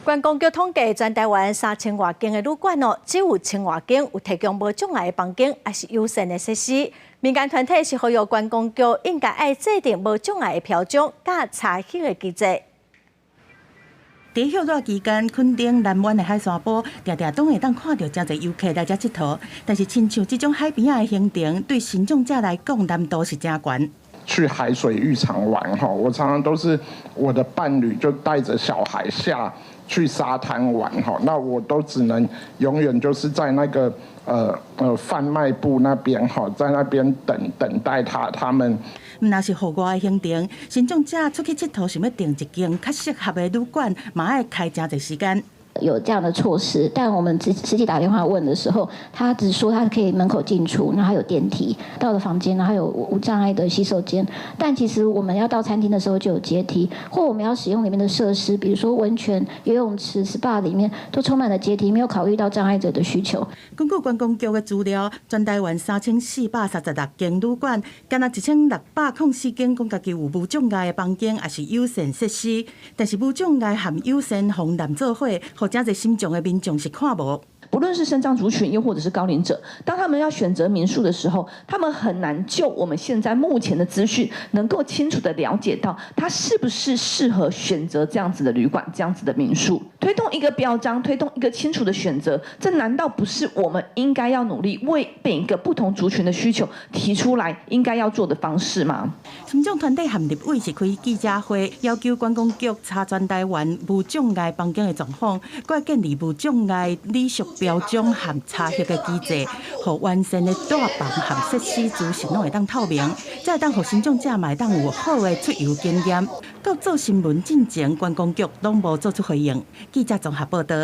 观光局统计，全台湾3000多间的旅馆只有1000多间有提供无障碍的房间，也是优先的设施。民间团体是呼吁观光局应该要制定无障碍的标准，甲查询的机制。在休热期间，垦丁、南湾的海山坡，常常都会当看到真侪游客来遮佚佗。但是，亲像这种海边的行程，对行动者来讲难度是真悬。去海水浴场玩哈，我常常都是我的伴侣就带着小孩下去沙滩玩哈，那我都只能永远就是在那个贩卖部那边哈，在那边等待他们。若是户外的行程，行动者出去佚佗，想要订一间较适合的旅馆，嘛爱开真侪时间。有这样的措施，但我们实际打电话问的时候，他只说他可以门口进出，然后还有电梯到了房间，然后还有无障碍的洗手间。但其实我们要到餐厅的时候就有阶梯，或我们要使用里面的设施，比如说温泉、游泳池、SPA 里面都充满了阶梯，没有考虑到障碍者的需求。根据观光局的资料，全台湾3436间旅馆，敢若1604间讲家己有无障碍的房间，也是优先设施。但是无障碍含优先红蓝做伙。真侪心重的民众是看无。不论是身障族群，又或者是高龄者，当他们要选择民宿的时候，他们很难就我们现在目前的资讯，能够清楚的了解到他是不是适合选择这样子的旅馆、这样子的民宿。推动一个标章，推动一个清楚的选择，这难道不是我们应该要努力为每一个不同族群的需求提出来应该要做的方式吗？民众团体和立委是开记者会，要求观光局查全台湾无障碍房间的状况，佮建立无障碍礼俗标准和查核的机制，互完善的大房和设施资讯拢会当透明，才会当互民众者嘛会当有好的出游经验。到做新闻进前，观光局拢无做出回应。记者综合报道。